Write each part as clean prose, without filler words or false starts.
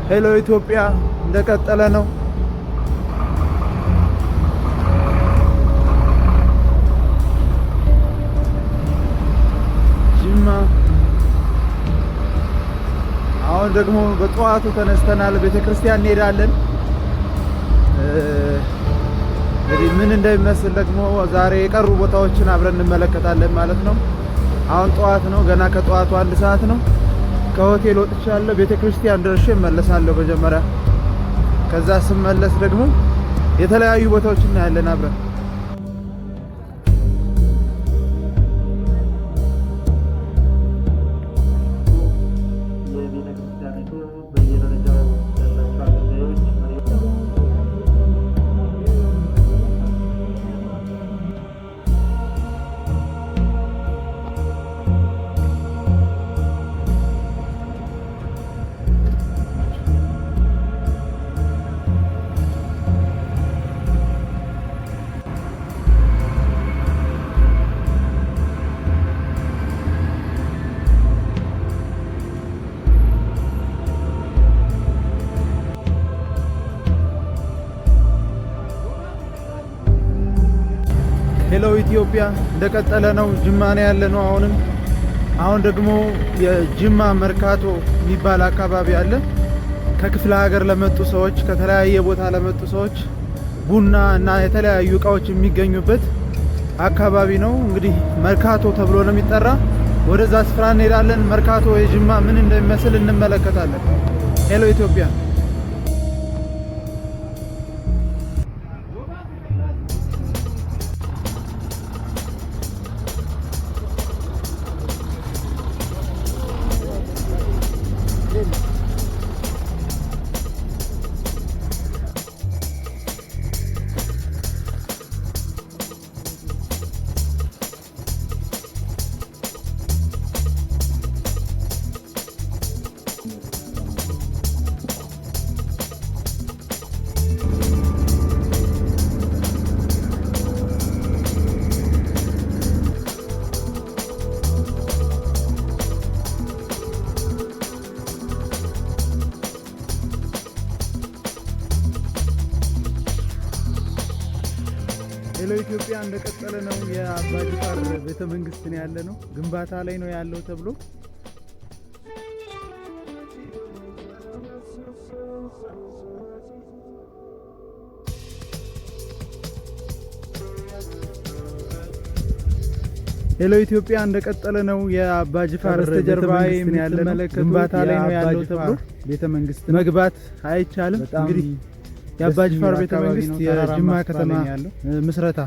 ሄሎ ኢትዮጵያ እንደቀጠለ ነው። ጅማ አሁን ደግሞ በጠዋቱ ተነስተናል። ቤተክርስቲያን እንሄዳለን። እንግዲህ ምን እንደሚመስል ደግሞ ዛሬ የቀሩ ቦታዎችን አብረን እንመለከታለን ማለት ነው። አሁን ጠዋት ነው፣ ገና ከጠዋቱ 1 ሰዓት ነው። ከሆቴል ወጥቻለሁ። ቤተክርስቲያን ደርሼ እመለሳለሁ መጀመሪያ። ከዛ ስመለስ ደግሞ የተለያዩ ቦታዎችን እናያለን አብረን። ሄሎ ኢትዮጵያ እንደቀጠለ ነው። ጅማ ነው ያለነው አሁን ደግሞ የጅማ መርካቶ የሚባል አካባቢ አለ። ከክፍለ ሀገር ለመጡ ሰዎች፣ ከተለያየ ቦታ ለመጡ ሰዎች ቡና እና የተለያዩ እቃዎች የሚገኙበት አካባቢ ነው። እንግዲህ መርካቶ ተብሎ ነው የሚጠራ። ወደዛ ስፍራ እንሄዳለን። መርካቶ የጅማ ምን እንደሚመስል እንመለከታለን። ሄሎ ኢትዮጵያ ሄሎ ኢትዮጵያ እንደቀጠለ ነው። የአባጅፋር ቤተ መንግስት ነው ያለ ነው። ግንባታ ላይ ነው ያለው ተብሎ ሄሎ ኢትዮጵያ እንደቀጠለ ነው። የአባጅፋር በስተጀርባ ነው ያለ ነው። ግንባታ ላይ ነው ያለው ተብሎ ቤተ መንግስት መግባት አይቻልም። እንግዲህ የአባጅፋር ቤተ መንግስት የጅማ ከተማ ምስረታ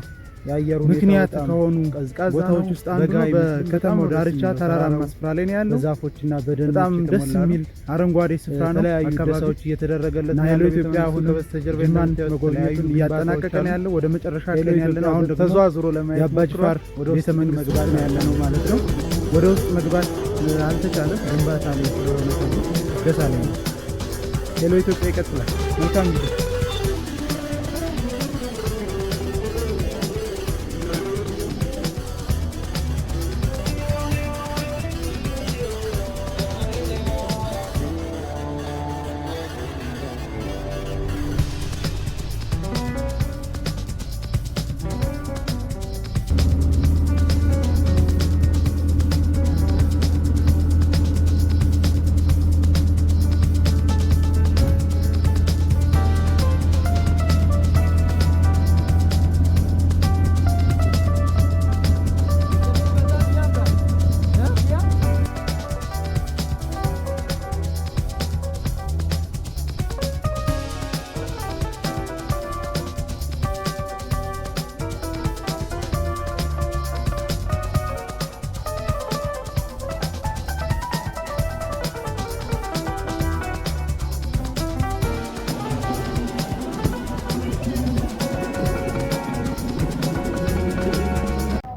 ምክንያት ከሆኑ ቦታዎች ውስጥ አንዱ ነው። በከተማው ዳርቻ ተራራማ ስፍራ ላይ ነው ያለው። ዛፎችና በጣም ደስ የሚል አረንጓዴ ስፍራ ነው። አካባቢዎች እየተደረገለት ነው ያለው። ኢትዮጵያ አሁን በስተጀርባ መጎብኘቱን እያጠናቀቀ ነው ያለው። ወደ መጨረሻ ላይ ያለነው አሁን ተዟዙሮ ለማየት የአባጅፋር ቤተ መንግስት መግባት ነው ያለነው ማለት ነው። ወደ ውስጥ መግባት አልተቻለም፣ ግንባታ ላይ ስለሆነ ደስ አለኝ። ሄሎ ኢትዮጵያ ይቀጥላል። መልካም ጊዜ።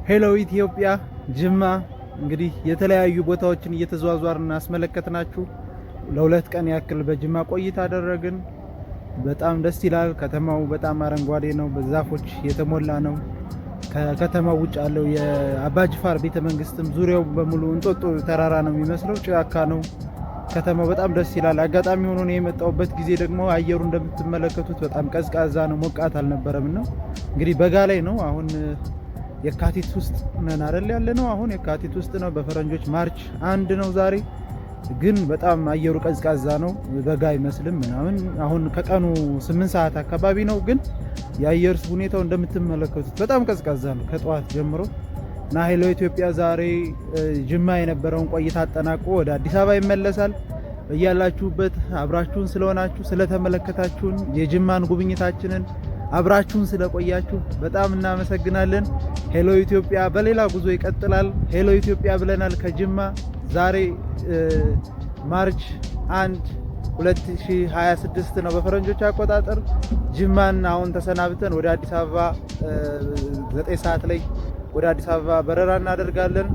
ሄሎ ኢትዮጵያ ጅማ እንግዲህ የተለያዩ ቦታዎችን እየተዘዋወርን አስመለከትናችሁ። ለ2 ቀን ያክል በጅማ ቆይታ አደረግን። በጣም ደስ ይላል። ከተማው በጣም አረንጓዴ ነው፣ በዛፎች የተሞላ ነው። ከከተማው ውጭ ያለው የአባጅፋር ቤተ መንግስትም ዙሪያው በሙሉ እንጦጦ ተራራ ነው የሚመስለው፣ ጫካ ነው። ከተማው በጣም ደስ ይላል። አጋጣሚ ሆኖ ነው የመጣሁበት ጊዜ ደግሞ አየሩ እንደምትመለከቱት በጣም ቀዝቃዛ ነው፣ ሞቃት አልነበረም ነው። እንግዲህ በጋ ላይ ነው። አሁን የካቲት ውስጥ ነን አይደል ያለ ነው። አሁን የካቲት ውስጥ ነው፣ በፈረንጆች ማርች 1 ነው ዛሬ። ግን በጣም አየሩ ቀዝቃዛ ነው፣ በጋ አይመስልም ምናምን። አሁን ከቀኑ 8 ሰዓት አካባቢ ነው፣ ግን የአየር ሁኔታው እንደምትመለከቱት በጣም ቀዝቃዛ ነው ከጠዋት ጀምሮ እና ሄሎ ኢትዮጵያ ዛሬ ጅማ የነበረውን ቆይታ አጠናቆ ወደ አዲስ አበባ ይመለሳል። በያላችሁበት አብራችሁን ስለሆናችሁ ስለተመለከታችሁን የጅማን ጉብኝታችንን አብራችሁን ስለቆያችሁ በጣም እናመሰግናለን። ሄሎ ኢትዮጵያ በሌላ ጉዞ ይቀጥላል። ሄሎ ኢትዮጵያ ብለናል ከጅማ ዛሬ ማርች 1 2026 ነው በፈረንጆች አቆጣጠር። ጅማን አሁን ተሰናብተን ወደ አዲስ አበባ 9 ሰዓት ላይ ወደ አዲስ አበባ በረራ እናደርጋለን።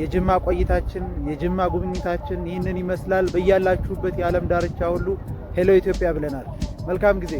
የጅማ ቆይታችን የጅማ ጉብኝታችን ይህንን ይመስላል። በያላችሁበት የዓለም ዳርቻ ሁሉ ሄሎ ኢትዮጵያ ብለናል። መልካም ጊዜ